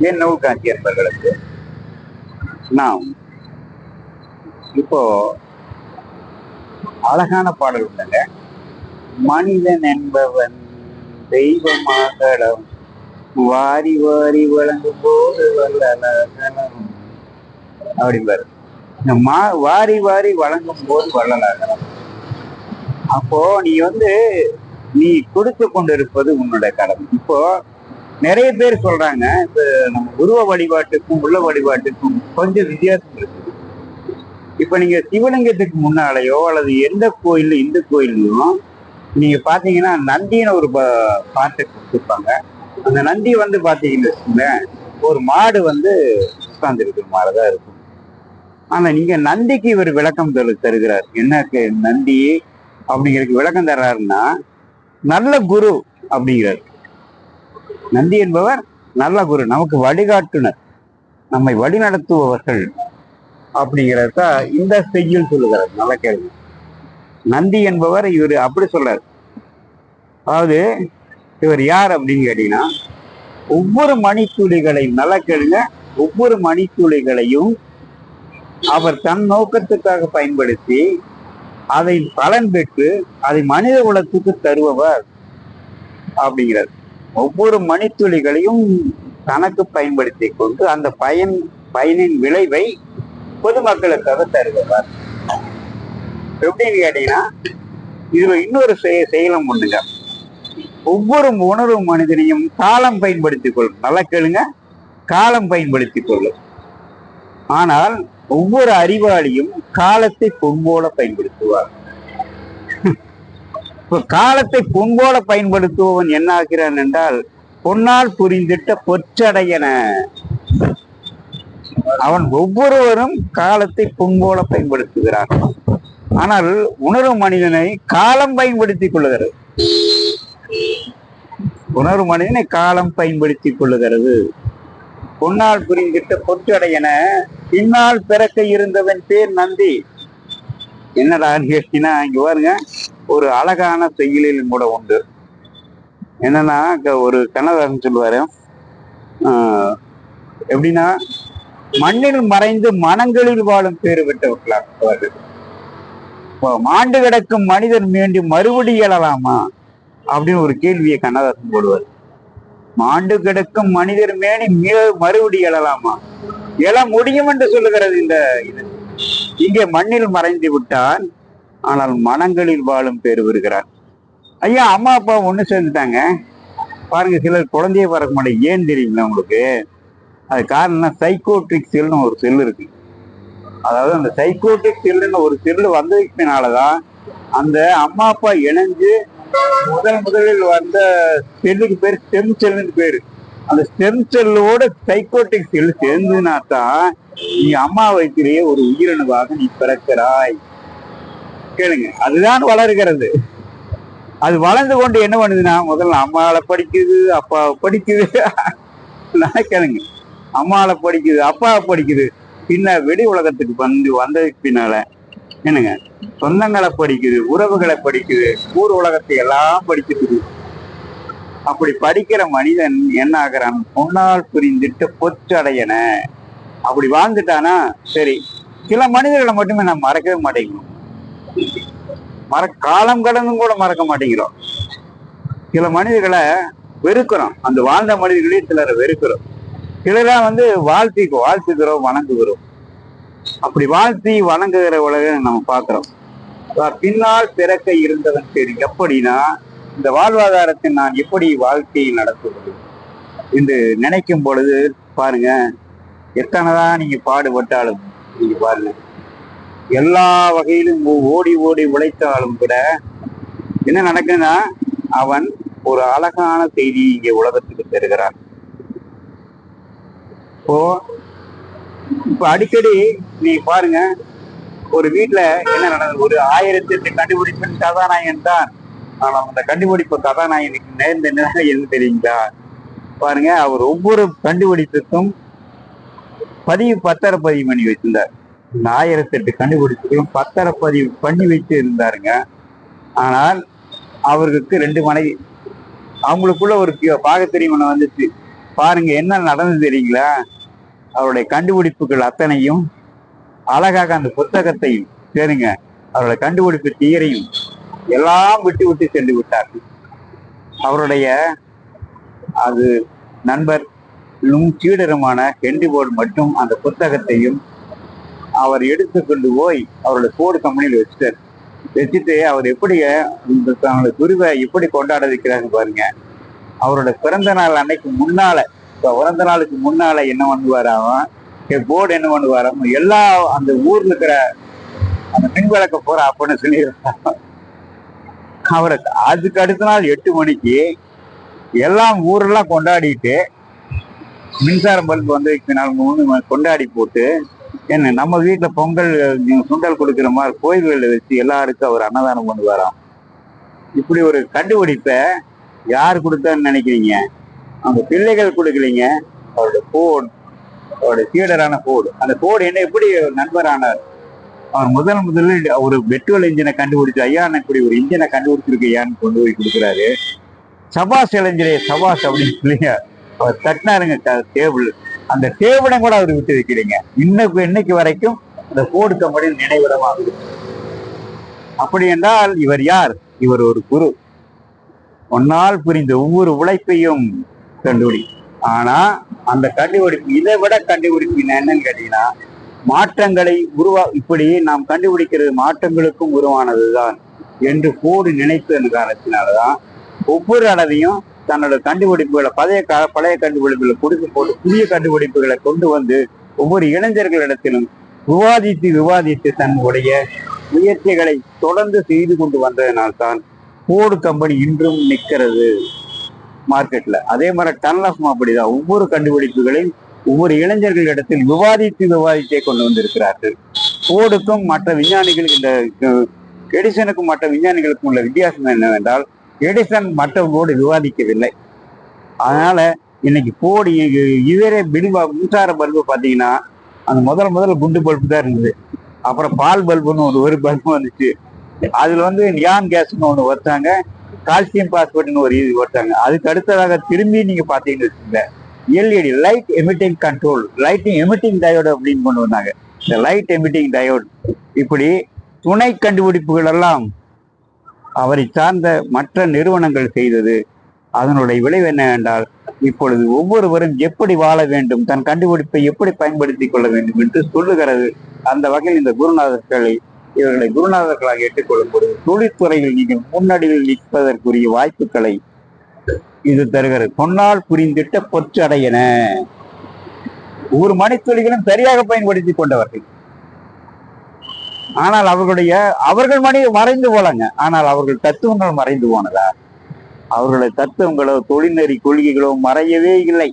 என் நூல்காட்சி என்பர்களுக்கு நாம் இப்போ அழகான பாடல் உண்டுங்க. மனிதன் என்பவன் தெய்வமாகடம் வாரி வாரி வழங்கும் போது வள்ளலாகலாம் அப்படிம்பாரு. வாரி வாரி வழங்கும் போது வள்ளலாகலாம். அப்போ நீ கொடுத்து கொண்டிருப்பது உன்னோட கடமை. இப்போ நிறைய பேர் சொல்றாங்க, இப்ப நம்ம உருவ வழிபாட்டுக்கும் உள்ள வழிபாட்டுக்கும் கொஞ்சம் வித்தியாசம் இருக்கு. இப்ப நீங்க சிவலிங்கத்துக்கு முன்னாலேயோ அல்லது எந்த கோயில் இந்து கோயிலையும் நீங்க பாத்தீங்கன்னா நந்தின்னு ஒரு பாட்டு கொடுத்துருப்பாங்க. அந்த நந்தி பாத்தீங்கன்னா ஒரு மாடு உட்கார்ந்து இருக்கிற மாதிரிதான் இருக்கும். ஆனா நீங்க நந்திக்கு இவர் விளக்கம் தருகிறார். என்ன நந்தி அப்படிங்கிறதுக்கு விளக்கம் தர்றாருன்னா, நல்ல குரு அப்படிங்கிறார். நந்தி என்பவர் நல்ல குரு, நமக்கு வழிகாட்டுனர், நம்மை வழிநடத்துபவர்கள் அப்படிங்கிறத இந்த செய்யுள் சொல்லுகிறார். நல்ல கேள்வி. நந்தி என்பவர் இவர் அப்படி சொல்றாரு. அதாவது இவர் யார் அப்படின்னு கேட்டீங்கன்னா, ஒவ்வொரு மணித்துளிகளையும் நல்ல கேளுங்க, ஒவ்வொரு மணித்துளிகளையும் அவர் தன் நோக்கத்துக்காக பயன்படுத்தி அதை பலன் பெற்று அதை மனித குலத்துக்கு தருபவர் அப்படிங்கிறார். ஒவ்வொரு மணித்துளிகளையும் தனக்கு பயன்படுத்தி கொண்டு அந்த பயனின் விளைவை பொதுமக்களுக்காக தருபவர். எப்படின்னு கேட்டீங்கன்னா, இதுல இன்னொரு செயலம் ஒண்ணுங்க. ஒவ்வொரு உணர்வு மனிதனையும் காலம் பயன்படுத்திக் கொள்ளும். நல்லா கேளுங்க, காலம் பயன்படுத்திக் கொள்ளும். ஆனால் ஒவ்வொரு அறிவாளியும் காலத்தை பொன்போல பயன்படுத்துவார். இப்ப காலத்தை பொன்போல பயன்படுத்துபவன் என்ன ஆகிறான் என்றால், பொன்னால் புரிந்திட்ட பொற்றடையன. அவன் ஒவ்வொருவரும் காலத்தை பொன்போல பயன்படுத்துகிறான். ஆனால் உணர்வு மனிதனை காலம் பயன்படுத்திக் கொள்ளுகிறது. உணர்வு மனிதனை காலம் பயன்படுத்திக் கொள்ளுகிறது. பொன்னால் புரிந்திட்ட பொற்றடையன பின்னால் பிறக்க இருந்தவன் பேர் நந்தி. என்னடான்னு கேட்டீங்கன்னா, இங்க பாருங்க, ஒரு அழகான செய்யுளிலும் கூட உண்டு. என்னன்னா, ஒரு கண்ணதாசன் சொல்லுவாரு, எப்படின்னா, மண்ணில் மறைந்து மனங்களில் வாழும் பேறு பெற்றவர்களாக மாண்டு கிடக்கும் மனிதன் வேண்டி மறுபடி எழலாமா அப்படின்னு ஒரு கேள்வியை கண்ணதாசன் போடுவார். மாண்டு கிடக்கும் மனிதர் மேனி மறுபடி எழலாமா? எழ முடியும் என்று சொல்லுகிறது இந்த இது. இங்கே மண்ணில் மறைந்து விட்டான், ஆனால் மனங்களில் வாழும் பேர் வருகிறார். ஐயா, அம்மா அப்பா ஒண்ணு சேர்ந்துட்டாங்க பாருங்க. சிலர் குழந்தைய பறக்க மாட்டேங்க. ஏன் தெரியுங்களா உங்களுக்கு? அது காரணம் சைக்கோட்ரிக் செல்னு ஒரு செல் இருக்கு. அதாவது அந்த சைக்கோட்ரிக் செல்லுன்னு ஒரு செல்லு வந்ததுனாலதான் அந்த அம்மா அப்பா இணைஞ்சு முதலில் வந்த செல்லுக்கு பேர் ஸ்டெம் செல்லுன்னு பேரு. அந்த ஸ்டெம் செல்லோட சைக்கோட்டிக் செல் சேர்ந்துனா தான் நீ அம்மா வயிற்றிலேயே ஒரு உயிரணுவாக நீ பிறக்கிறாய். கேளுங்க, அதுதான் வளர்கிறது. அது வளர்ந்து கொண்டு என்ன பண்ணுதுன்னா, முதல்ல அம்மாவை படிக்குது, அப்பாவை படிக்குது. கேளுங்க, அம்மாவை படிக்குது, அப்பாவை படிக்குது. பின்ன வெளி உலகத்துக்கு வந்ததுக்கு பின்னால என்னங்க, சொந்தங்களை படிக்குது, உறவுகளை படிக்குது, ஊர் உலகத்தை எல்லாம் படிக்குது. அப்படி படிக்கிற மனிதன் என்ன ஆகிறான்? பொன்னால் புரிந்திட்டு பொற்றடையன. அப்படி வாழ்ந்துட்டானா சரி. சில மனிதர்களை மட்டுமே நான் மறக்கவே மாட்டேங்கிறோம். காலம் கடந்தும் கூட மறக்க மாட்டேங்கிறோம். சில மனிதர்களை வெறுக்கிறோம். அந்த வாழ்ந்த மனிதர்களையும் சிலரை வெறுக்கிறோம். சிலரெல்லாம் வாழ்த்துக்கிறோம், வணங்குகிறோம். அப்படி வாழ்த்தி வணங்குகிற உலகம் நம்ம பார்க்கிறோம். பின்னால் பிறக்க இருந்தவன் பேர் எப்படின்னா, இந்த வாழ்வாதாரத்தை நான் எப்படி வாழ்க்கையை நடத்துவது என்று நினைக்கும் பொழுது பாருங்க, எத்தனைதான் நீங்க பாடுபட்டாலும் நீங்க பாருங்க, எல்லா வகையிலும் ஓடி ஓடி உழைத்தாலும் கூட என்ன நடக்குன்னா, அவன் ஒரு அழகான செய்தி இங்கே உலகத்துக்கு தருகிறான். இப்ப அடிக்கடி நீ பாருங்க, ஒரு வீட்டுல என்ன நடந்தது, ஒரு 1008 கண்டுபிடிப்பின் கதாநாயகன் தான். ஆனால் அந்த கண்டுபிடிப்பு கதாநாயகனுக்கு நேர்ந்த நிலை என்ன தெரியுங்களா? பாருங்க, அவர் ஒவ்வொரு கண்டுபிடிப்புக்கும் பத்திர பதிவு பண்ணி வச்சிருந்தார். இந்த 1008 கண்டுபிடிப்புகளும் பத்திர பதிவு பண்ணி வச்சு இருந்தாருங்க. ஆனால் அவருக்கு 2 மனைவி. அவங்களுக்குள்ள ஒரு பாகத்திரிமனை வந்துச்சு. பாருங்க என்ன நடந்தது தெரியுங்களா? அவருடைய கண்டுபிடிப்புகள் அத்தனையும் அழகாக அந்த புத்தகத்தையும் சரிங்க, அவருடைய கண்டுபிடிப்பு தீரையும் எல்லாம் விட்டு விட்டு சென்று விட்டார்கள். அவருடைய அது நண்பரும் சீடருமான ஹென்றி போர்டு மட்டும் அந்த புத்தகத்தையும் அவர் எடுத்து கொண்டு போய் அவருடைய போர்டு கம்பெனியில் வச்சுட்டு அவர் எப்படி இந்த தங்களுடைய குருவை எப்படி கொண்டாட வைக்கிறாங்க பாருங்க. அவரோட பிறந்த நாள் அன்னைக்கு முன்னால, பிறந்த நாளுக்கு முன்னால என்ன பண்ணுவாராம், போர்டு என்ன பண்ணுவாராம், எல்லா அந்த ஊர்ல இருக்கிற அந்த மின் விளக்க போற அப்படின்னு சொல்லிடுறாங்க. அவரை அதுக்கு அடுத்த நாள் 8 மணிக்கு எல்லாம் ஊரெல்லாம் கொண்டாடிட்டு மின்சார பல்பு வந்து கொண்டாடி போட்டு என்ன நம்ம வீட்டுல பொங்கல் சுண்டல் கொடுக்குற மாதிரி கோயில்களில் வச்சு எல்லாருக்கும் அவர் அன்னதானம் பண்ணுவாராம். இப்படி ஒரு கண்டுபிடிப்பை யார் கொடுத்தான்னு நினைக்கிறீங்க? அந்த பிள்ளைகள் கொடுக்கலீங்க, அவருடைய போர்டு, அவருடைய சீடரான போர்டு. அந்த போர்டு என்ன எப்படி நண்பரானார்? அவர் முதல்ல ஒரு பெட்ரோல் இன்ஜினை கண்டுபிடிச்சு, ஐயா இப்படி ஒரு இன்ஜினை கண்டுபிடிச்சிருக்கு ஐயான்னு கொண்டு போய் கொடுக்குறாரு. சபாஸ் இளைஞரே சபாஸ் அப்படின்னு சொல்லி அவர் தட்டினாருங்க டேபிள். அந்த டேபிளை கூட அவர் விட்டு வைக்கிறீங்க. இன்னைக்கு வரைக்கும் அந்த போர்டு கம்பெனி நினைவிடமாகுது. அப்படி என்றால் இவர் யார்? இவர் ஒரு குரு. ஒன்னால் புரிந்த ஒவ்வொரு உழைப்பையும் கண்டுபிடி. ஆனா அந்த கண்டுபிடிப்பு, இதை விட கண்டுபிடிப்பு என்னன்னு கேட்டீங்கன்னா, மாற்றங்களை இப்படி நாம் கண்டுபிடிக்கிறது மாற்றங்களுக்கும் உருவானதுதான் என்று போர்டு நினைத்ததன் காரணத்தினாலதான் ஒவ்வொரு அளவையும் தன்னோட கண்டுபிடிப்புகளை பழைய கண்டுபிடிப்புகளை கொடுத்து போட்டு புதிய கண்டுபிடிப்புகளை கொண்டு வந்து ஒவ்வொரு இளைஞர்களிடத்திலும் விவாதித்து தன்னுடைய முயற்சிகளை தொடர்ந்து செய்து கொண்டு வந்ததனால்தான் போர்டு கம்பெனி இன்றும் நிற்கிறது மார்க்கெட்ல. அதே மாதிரி டன்லாஃப் அப்படிதான் ஒவ்வொரு கண்டுபிடிப்புகளையும் ஒவ்வொரு இளைஞர்களிடத்தில் விவாதித்தே கொண்டு வந்திருக்கிறார்கள். போர்டுக்கும் மற்ற விஞ்ஞானிகளுக்கு, இந்த எடிசனுக்கும் மற்ற விஞ்ஞானிகளுக்கும் உள்ள வித்தியாசம் என்னவென்றால், எடிசன் மற்றவங்களோடு விவாதிக்கவில்லை. அதனால இன்னைக்கு போர்டு இதுவரை மின்சார பல்பு பார்த்தீங்கன்னா அந்த முதல்ல குண்டு பல்பு தான் இருந்தது. அப்புறம் பால் பல்புன்னு ஒரு பல்பு வந்துச்சு. அதுல நியான் கேஸ்ன்னு ஒன்று வச்சாங்க, கால்சியம் பாஸ்பேட்னு ஒரு இது வச்சாங்க. அதுக்கு அடுத்ததாக திரும்பி நீங்க பாத்தீங்கன்னு வச்சுக்கோங்க, LED light emitting control, lighting emitting diode அப்படின்னு கொண்டு வந்தாங்க. இந்த லைட் எமிட்டிங் டயோடு, இப்படி துணை கண்டுபிடிப்புகள் எல்லாம் அவரை சார்ந்த மற்ற நிறுவனங்கள் செய்தது. அதனுடைய விளைவு என்னவென்றால், இப்பொழுது ஒவ்வொருவரும் எப்படி வாழ வேண்டும், தன் கண்டுபிடிப்பை எப்படி பயன்படுத்திக் கொள்ள வேண்டும் என்று சொல்லுகிறது. அந்த வகையில் இந்த இவர்களை குருநாதர்களாக ஏற்றுக்கொள்ளும் பொழுது தொழில்துறையில் நீங்கள் முன்னணியில் நிற்பதற்குரிய வாய்ப்புகளை இது தருகிறது. சொன்னால் புரிந்திட்ட பொற்றடையன. ஒவ்வொரு மணித்துளிகளும் சரியாக பயன்படுத்தி கொண்டவர்கள். ஆனால் அவர்கள் மறைந்து போலாங்க. ஆனால் அவர்கள் தத்துவங்கள் மறைந்து போனதா? அவர்களுடைய தத்துவங்களோ தொழில்நெறி கொள்கைகளோ மறையவே இல்லை.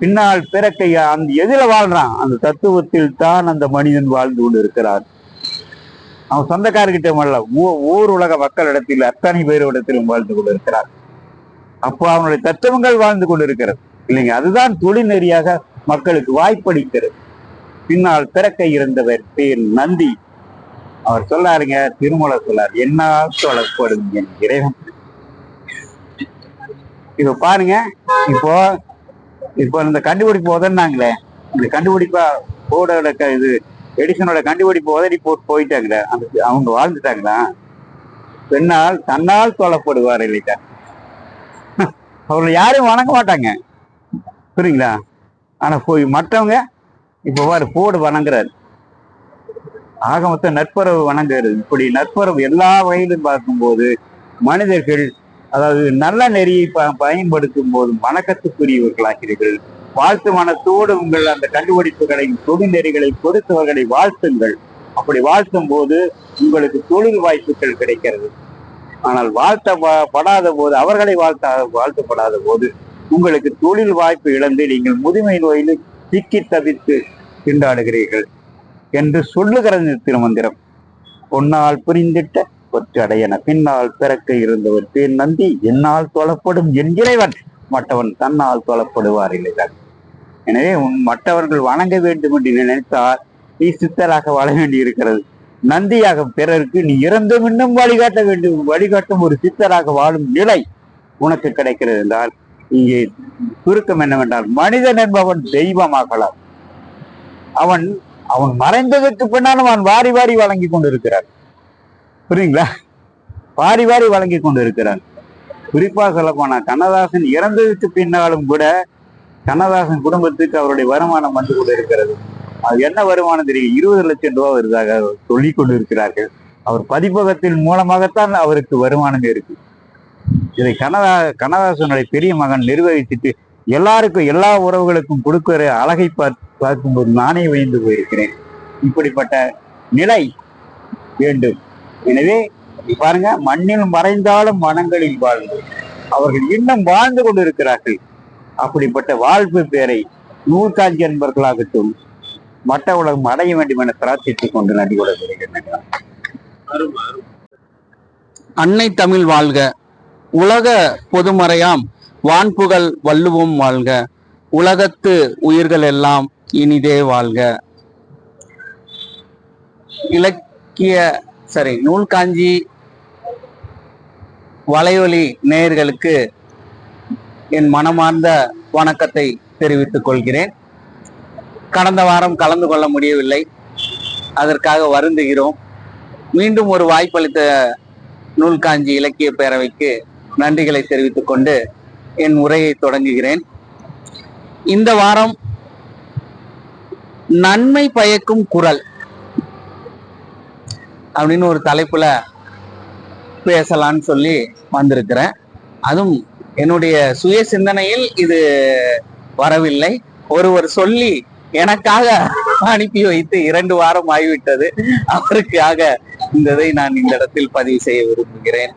பின்னால் பிறக்க அந்த எதில வாழ்றான், அந்த தத்துவத்தில் தான் அந்த மனிதன் வாழ்ந்து கொண்டு இருக்கிறார். அவன் சொந்தக்காரர்கிட்ட அல்ல, ஊர் உலக மக்களிடத்தில் அத்தனை பேரிடத்திலும் வாழ்ந்து கொண்டு இருக்கிறார். அப்போ அவனுடைய தத்துவங்கள் வாழ்ந்து கொண்டு இருக்கிறது இல்லைங்க. அதுதான் தொழில் நெறியாக மக்களுக்கு வாய்ப்பளிக்கிறது. பின்னால் பிறக்க இருந்தவர் பேர் நந்தி. அவர் சொல்லாருங்க, திருமலை சொல்லார், என்னால் சொல்லப்படும் என் இறைவன். இப்ப பாருங்க, இப்போ இந்த கண்டுபிடிப்பு உதறினாங்களே, இந்த கண்டுபிடிப்பா போர்டோட இது எடிசனோட கண்டுபிடிப்பு உதறி போயிட்டாங்களே, அவங்க வாழ்ந்துட்டாங்களா? பெண்ணால் தன்னால் சொல்லப்படுவார் இல்லைக்கா? அவர்கள் யாரும் வணங்க மாட்டாங்க, புரியுங்களா? ஆனா போய் மற்றவங்க இப்ப போர்டு வணங்குறாரு. ஆக மொத்த நட்புறவு வணங்குறது. இப்படி நட்புறவு எல்லா வகையிலும் பார்க்கும்போது மனிதர்கள், அதாவது நல்ல நெறியை பயன்படுத்தும் போது வணக்கத்துக்குரியவர்களாகிறீர்கள். வாழ்த்து மனத்தோடு உங்கள் அந்த கண்டுபிடிப்புகளை தொழில் நெறிகளை கொடுத்தவர்களை வாழ்த்துங்கள். அப்படி வாழ்த்தும் போது உங்களுக்கு தொழில் வாய்ப்புகள் கிடைக்கிறது. ஆனால் வாழ்த்தப்படாத போது, அவர்களை வாழ்த்தப்படாத போது உங்களுக்கு தொழில் வாய்ப்பு இழந்து நீங்கள் முதுமை நோயில் சிக்கி தவித்து திண்டாடுகிறீர்கள் என்று சொல்லுகிறது திருமந்திரம். பொன்னால் புரிந்திட்ட பொற்றடையன, பின்னால் பிறக்க இருந்தவர் பேர் நந்தி, என்னால் தொழப்படும் என் இறைவன், மற்றவன் தன்னால் தொழப்படுவார் இல்லைதான். எனவே மற்றவர்கள் வணங்க வேண்டும் என்று நினைத்தால் நீ சித்தராக வாழ வேண்டி இருக்கிறது. நந்தியாக பிறருக்கு நீ இறந்தும் இன்னும் வழிகாட்ட வேண்டும். வழிகாட்டும் ஒரு சித்தராக வாழும் நிலை உனக்கு கிடைக்கிறது என்றால் இங்கே சுருக்கம் என்னவென்றால் மனிதன் என்பவன் தெய்வமாகலாம். அவன் அவன் மறைந்ததற்கு பின்னாலும் அவன் வாரி வாரி வழங்கி கொண்டிருக்கிறான். புரியுங்களா? வாரி வாரி வழங்கி கொண்டிருக்கிறான். குறிப்பா சொல்ல போனா கண்ணதாசன் இறந்ததுக்கு பின்னாலும் கூட கண்ணதாசன் குடும்பத்துக்கு அவருடைய வருமானம் வந்து கொண்டு இருக்கிறது. அது என்ன வருமானம் தெரியும்? 20 லட்சம் ரூபாய் வருதாக சொல்லிக் கொண்டு இருக்கிறார்கள். அவர் பதிப்பகத்தின் மூலமாகத்தான் அவருக்கு வருமானம் இருக்கு. இதை கண்ணதாசனுடைய பெரிய மகன் நிர்வகிச்சுட்டு எல்லாருக்கும் எல்லா உறவுகளுக்கும் கொடுக்கிற அழகை பார்க்கும்போது நானே வியந்து போயிருக்கிறேன். இப்படிப்பட்ட நிலை வேண்டும். எனவே பாருங்க, மண்ணில் மறைந்தாலும் மனங்களில் வாழ்ந்து அவர்கள் இன்னும் வாழ்ந்து கொண்டிருக்கிறார்கள். அப்படிப்பட்ட வாழ்வு பேரை நூற்காஞ்சி என்பவர்களாகட்டும் மற்ற உலகம் அடைய வேண்டும் என பிரார்த்தித்துக் கொண்டு நன்றி கொள்கிறேன். அன்னை தமிழ் வாழ்க, உலக பொதுமறையாம் வான்புகழ் வள்ளுவம் வாழ்க, உலகத்து உயிர்கள் எல்லாம் இனிதே வாழ்க. நூல்காஞ்சி வலையொலி நேயர்களுக்கு என் மனமார்ந்த வணக்கத்தை தெரிவித்துக் கொள்கிறேன். கடந்த வாரம் கலந்து கொள்ள முடியவில்லை, அதற்காக வருந்துகிறோம். மீண்டும் ஒரு வாய்ப்பளித்த நூல்காஞ்சி இலக்கிய பேரவைக்கு நன்றிகளை தெரிவித்துக் கொண்டு என் உரையை தொடங்குகிறேன். இந்த வாரம் நன்மை பயக்கும் குரல் அப்படின்னு ஒரு தலைப்புல பேசலான்னு சொல்லி வந்திருக்கிறேன். அதுவும் என்னுடைய சுய சிந்தனையில் இது வரவில்லை, ஒருவர் சொல்லி எனக்காக அனுப்பி வைத்து 2 வாரம் ஆகிவிட்டது. அவருக்காக இதை நான் இந்த இடத்தில் பதிவு செய்ய விரும்புகிறேன்.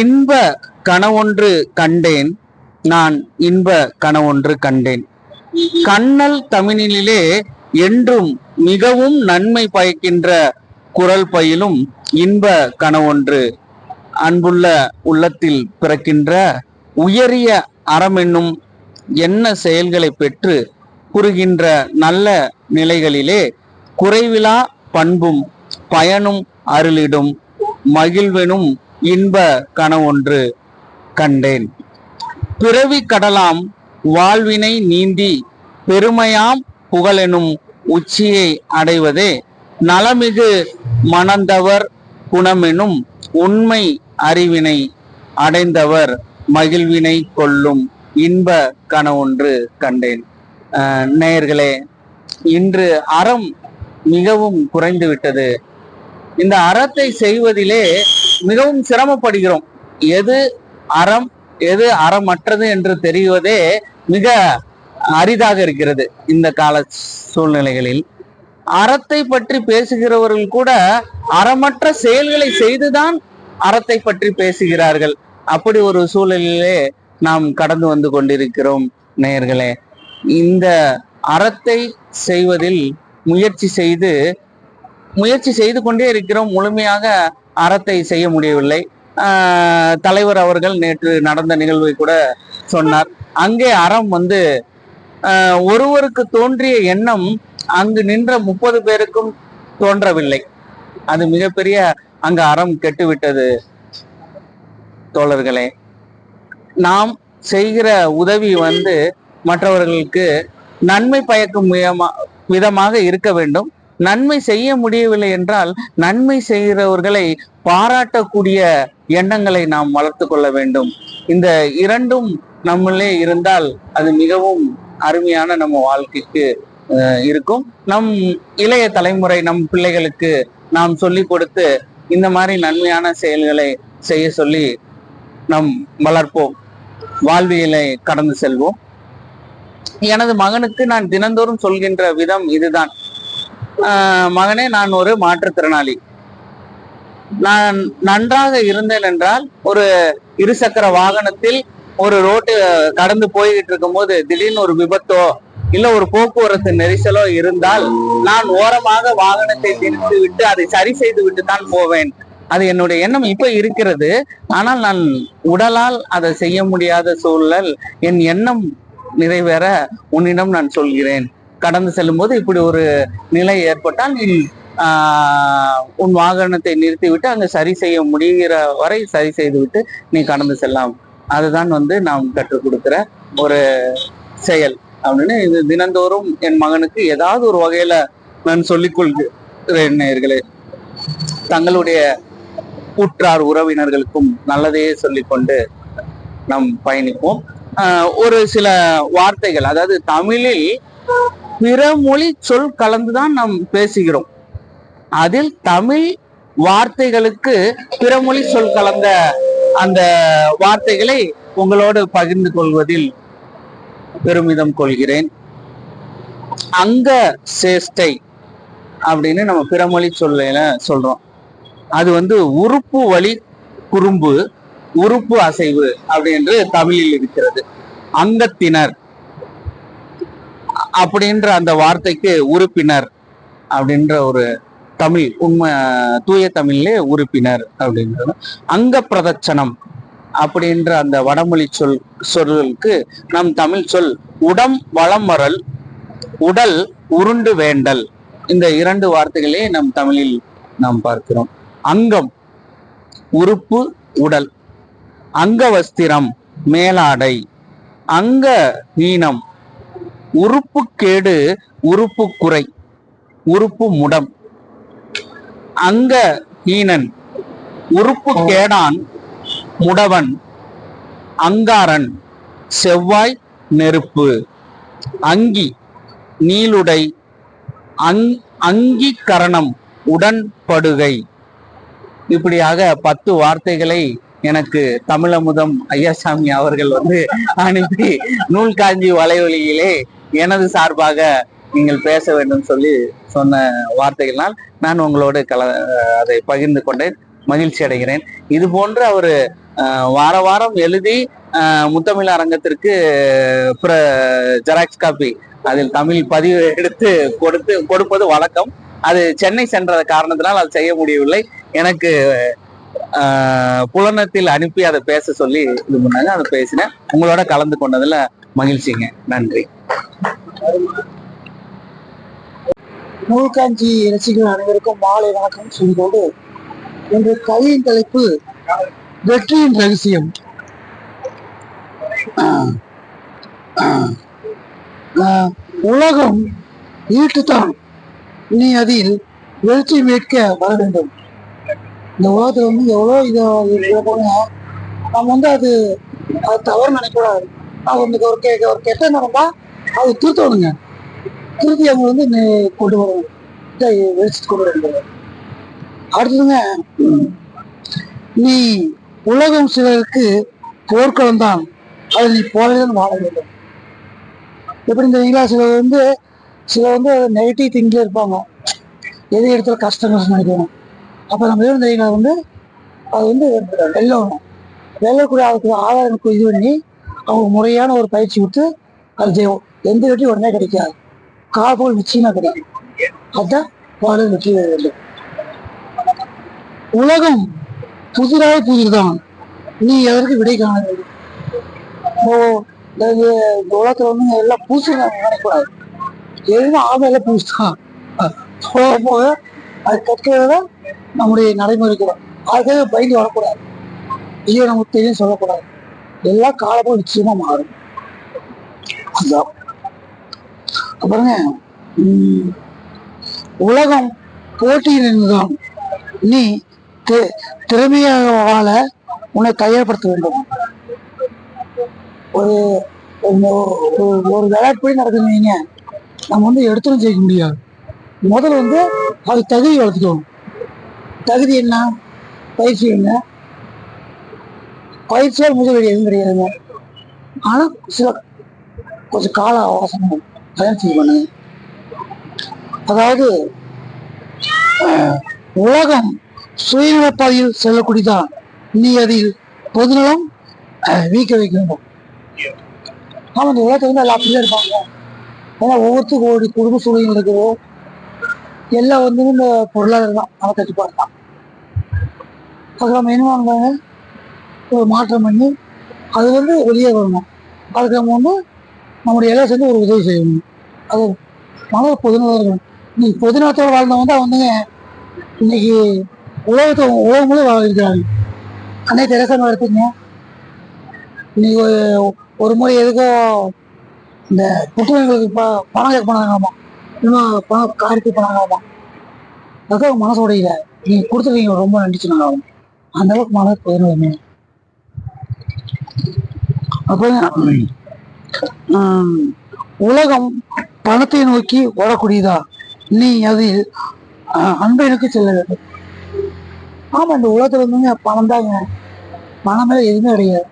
இன்ப கனவொன்று கண்டேன், நான் இன்ப கனவொன்று கண்டேன். கண்ணல் தமிழிலே என்றும் மிகவும் நன்மை பயக்கின்ற குரல் பயிலும் இன்ப கனவொன்று அன்புள்ள உள்ளத்தில் பிறக்கின்ற உயரிய அறமென்னும் என்ன செயல்களை பெற்று புரிகின்ற நல்ல நிலைகளிலே குறைவிலா பண்பும் பயனும் அருளிடும் மகிழ்வெனும் இன்ப கனவொன்று கண்டேன். பிறவி கடலாம் வாழ்வினை நீந்தி பெருமையாம் புகழெனும் உச்சியை அடைவதே நலமிகு மணந்தவர் குணமெனும் உண்மை அறிவினை அடைந்தவர் மகிழ்வினை கொள்ளும் இன்ப கனவொன்று கண்டேன். நேயர்களே, இன்று அறம் மிகவும் குறைந்து விட்டது. இந்த அறத்தை செய்வதிலே மிகவும் சிரமப்படுகிறோம். எது அறம் எது அறமற்றது என்று தெரிவதே மிக அரிதாக இருக்கிறது. இந்த கால சூழ்நிலைகளில் அறத்தை பற்றி பேசுகிறவர்கள் கூட அறமற்ற செயல்களை செய்துதான் அறத்தை பற்றி பேசுகிறார்கள். அப்படி ஒரு சூழலிலே நாம் கடந்து வந்து கொண்டிருக்கிறோம். நேயர்களே, இந்த அறத்தை செய்வதில் முயற்சி செய்து கொண்டே இருக்கிறோம். முழுமையாக அறத்தை செய்ய முடியவில்லை. தலைவர் அவர்கள் நேற்று நடந்த நிகழ்வை கூட சொன்னார். அங்கே அறம் ஒருவருக்கு தோன்றிய எண்ணம் அங்கு நின்ற 30 பேருக்கும் தோன்றவில்லை. அது மிகப்பெரிய அங்கு அறம் கெட்டுவிட்டது. தோழர்களே, நாம் செய்கிற உதவி மற்றவர்களுக்கு நன்மை பயக்கும் விதமாக இருக்க வேண்டும். நன்மை செய்ய முடியவில்லை என்றால் நன்மை செய்கிறவர்களை பாராட்டக்கூடிய எண்ணங்களை நாம் வளர்த்து கொள்ள வேண்டும். இந்த இரண்டும் நம்மளே இருந்தால் அது மிகவும் அருமையான நம்ம வாழ்க்கைக்கு இருக்கும். நம் இளைய தலைமுறை நம் பிள்ளைகளுக்கு நாம் சொல்லி கொடுத்து இந்த மாதிரி நன்மையான செயல்களை செய்ய சொல்லி நம் வளர்ப்போம், வாழ்வியலை கடந்து செல்வோம். எனது மகனுக்கு நான் தினந்தோறும் சொல்கின்ற விதம் இதுதான். மகனே, நான் ஒரு மாற்றுத்திறனாளி. நான் நன்றாக இருந்தேன் என்றால் ஒரு இருசக்கர வாகனத்தில் ஒரு ரோட்டு கடந்து போய்கிட்டு இருக்கும் போது திடீர்னு ஒரு விபத்தோ இல்ல ஒரு போக்குவரத்து நெரிசலோ இருந்தால் நான் ஓரமாக வாகனத்தை நிறுத்தி விட்டு அதை சரி செய்து விட்டு தான் போவேன். அது என்னுடைய எண்ணம் இப்ப இருக்கிறது. ஆனால் நான் உடலால் அதை செய்ய முடியாத சூழல். என் எண்ணம் நிறைவேற உன்னிடம் நான் சொல்கிறேன். கடந்து செல்லும் போது இப்படி ஒரு நிலை ஏற்பட்டால் நீ உன் வாகனத்தை நிறுத்திவிட்டு அங்க சரி செய்ய முடிகிற வரை சரி செய்து விட்டு நீ கடந்து செல்லலாம். அதுதான் நாம் கற்றுக் கொடுக்கிற ஒரு செயல் அப்படின்னு இது தினந்தோறும் என் மகனுக்கு ஏதாவது ஒரு வகையில நான் சொல்லிக் கொள்கிறேன் நேயர்களே. தங்களுடைய உற்றார் உறவினர்களுக்கும் நல்லதையே சொல்லிக்கொண்டு நாம் பயணிப்போம். ஒரு சில வார்த்தைகள், அதாவது தமிழில் பிற மொழி சொல் கலந்துதான் நாம் பேசுகிறோம். அதில் தமிழ் வார்த்தைகளுக்கு பிற மொழி சொல் கலந்த அந்த வார்த்தைகளை உங்களோடு பகிர்ந்து கொள்வதில் பெருமிதம் கொள்கிறேன். அங்க சேஷ்டை அப்படின்னு நம்ம பிறமொழி சொல்ல சொல்றோம். அது வந்து உறுப்பு வழி குறும்பு, உறுப்பு அசைவு அப்படின்னு தமிழில் இருக்கிறது. அங்கத்தினர் அப்படின்ற அந்த வார்த்தைக்கு உறுப்பினர் அப்படின்ற ஒரு தமிழ் உண்மை தூய தமிழ்லே உறுப்பினர் அப்படின்றது. அங்க பிரதட்சணம் அப்படின்ற அந்த வடமொழி சொல்லுக்கு நம் தமிழ் சொல் உடம் வளம் வரல், உடல் உருண்டு வேண்டல். இந்த இரண்டு வார்த்தைகளே நம் தமிழில் நாம் பார்க்கிறோம். அங்கம் உறுப்பு உடல், அங்க வஸ்திரம் மேலாடை, அங்க ஹீனம் உறுப்பு கேடு, உறுப்பு குறை, உறுப்பு முடம், அங்க ஹீனன் உறுப்பு கேடான், முடவன், அங்காரன் செவ்வாய் நெருப்பு, அங்கி நீளுடை, அங்கி கரணம் உடன்படுகை. இப்படியாக 10 வார்த்தைகளை எனக்கு தமிழமுதம் ஐயாசாமி அவர்கள் வந்து அனுப்பி நூல் காஞ்சி வலைவலியிலே எனது சார்பாக நீங்கள் பேச வேண்டும் சொல்லி சொன்ன வார்த்தைகளால் நான் உங்களோடு அதை பகிர்ந்து கொண்டேன். மகிழ்ச்சி அடைகிறேன். இது போன்ற ஒரு வார வாரம் எழுதி முத்தமிழ் அரங்கத்திற்கு ஜெராக்ஸ் காப்பி அதில் தமிழ் பதிவு எடுத்து கொடுப்பது வழக்கம். அது சென்னை சென்ற காரணத்தினால் அது செய்ய முடியவில்லை. எனக்கு புலனத்தில் அனுப்பி அதை பேச சொல்லி இது பண்ணாங்க. அதை பேசினேன். உங்களோட கலந்து கொண்டதுல மகிழ்ச்சிங்க. நன்றி. நூல்காஞ்சி ரசிகர்கள் அனைவருக்கும் மாலை வணக்கம் சொல்லிக்கொண்டு, இன்று கவியின் தலைப்பு வெற்றியின் ரகசியம். உலகம் ஈட்டுத்தான், நீ அதில் வெற்றி மீட்க வர வேண்டும். இந்த உலகத்துல வந்து எவ்வளோ இதை போனா நம்ம வந்து அது தவறு நினைக்கூடாது. அது வந்து ஒரு கெட்ட நடந்தா அது திருத்தணுங்க. திருத்தி அவங்க வந்து கொண்டு வரணும், வெளிச்சத்து கொண்டு வரணும். அடுத்ததுங்க, நீ உலகம் சிலருக்கு போர்க்களம் தான், அது நீ போலதான் வாழ வேண்டும். எப்படி தெரியுங்களா, சிலர் வந்து நெகட்டிவ் திங்கில் இருப்பாங்க. எது இடத்துல கஷ்டம் நினைக்கணும். அப்போ நம்ம எதுவும் தெரியுங்களா வந்து அது வந்து வெள்ளக்கூடிய அதுக்கு ஆதாரம் இது பண்ணி அவங்க முறையான ஒரு பயிற்சி கொடுத்து அது செய்வோம். எந்த வெற்றியும் உடனே கிடைக்காது, காப்போல் நிச்சயமா கிடைக்கும். அதுதான் பாடல் வெற்றி பெற வேண்டும். உலகம் புதிராக புதிர்தான், நீ எதற்கு விடை காண வேண்டும். இந்த உலகத்துல வந்து எல்லாம் பூசு நினைக்கூடாது. எதுவும் ஆமையில பூசுதான். போக போக அது கற்கிறத நம்முடைய நடைமுறைக்கிறோம். அதுக்காக பயந்து வரக்கூடாது. ஐயோ நமக்கு தெரியும் சொல்லக்கூடாது. எல்லாம் காலப்போல் நிச்சயமா மாறும். அதுதான். அப்புறங்க, உலகம் போட்டியில் இருந்துதான், நீ திறமையாக வாழ உன்னை தயார்படுத்த வேண்டும். ஒரு ஒரு விளையாட்டுப்படி நடக்குதுங்க, நம்ம வந்து எடுத்துன்னு ஜெயிக்க முடியாது. முதல்ல வந்து அது தகுதி வளர்த்துக்கணும். தகுதி என்ன, பயிற்சி என்ன, பயிற்சியால் முதல் எதுவும் கிடையாதுங்க. ஆனால் கொஞ்சம் கால அவகாசம் பயிற்சி பண்ணுங்க. அதாவது உலகம் சுயநலப்பாதையில் செல்லக்கூடியதான், நீ அதில் பொதுநலம் வீக்க வைக்க வேண்டும். ஆமா, இந்த உலகத்தை வந்து எல்லாம் அப்படியே இருப்பாங்க. ஏன்னா ஒவ்வொருத்தருக்கும் ஒரு குடும்ப சூழ்நிலை இருக்குதோ, எல்லாம் வந்து இந்த பொருளாதாரம் தான், நம்ம கட்டுப்பாடு தான். அதுக்கு நம்ம என்ன பண்ணுவாங்க, ஒரு மாற்றம் பண்ணி அது வந்து வெளியே வரணும். அதுக்கு நம்ம வந்து நம்முடைய எல்லாம் சேர்ந்து ஒரு உதவி செய்யணும். அது மனதில் பொதுநலம் இருக்கணும். இன்னைக்கு பொதுநலத்தோடு வாழ்ந்தவங்க வந்து வந்துங்க இன்னைக்கு உலகமும் வாழ இருக்கிறாங்க. அன்னைக்கு தெரசா எடுத்துங்க, இன்னைக்கு ஒரு முறை எதுக்கோ இந்த புற்றுநோய்களுக்கு பணம் கேட்க போனாங்களாமா, இன்னும் பணம் காரிக்கு போனாங்களாமா. அதுக்காக மனசு உடையில நீங்க கொடுத்துருக்கீங்க, ரொம்ப நன்றி சொன்னாங்க. அந்த அளவுக்கு மனசு போயிடுவேன். அப்போ உலகம் பணத்தை நோக்கி ஓடக்கூடியதா, நீ அதில் அன்பை நோக்கி செல்ல வேண்டும். ஆமா, இந்த உலகத்துல இருந்துங்க பணம் தாங்க, பணம் மேல எதுவுமே கிடையாது.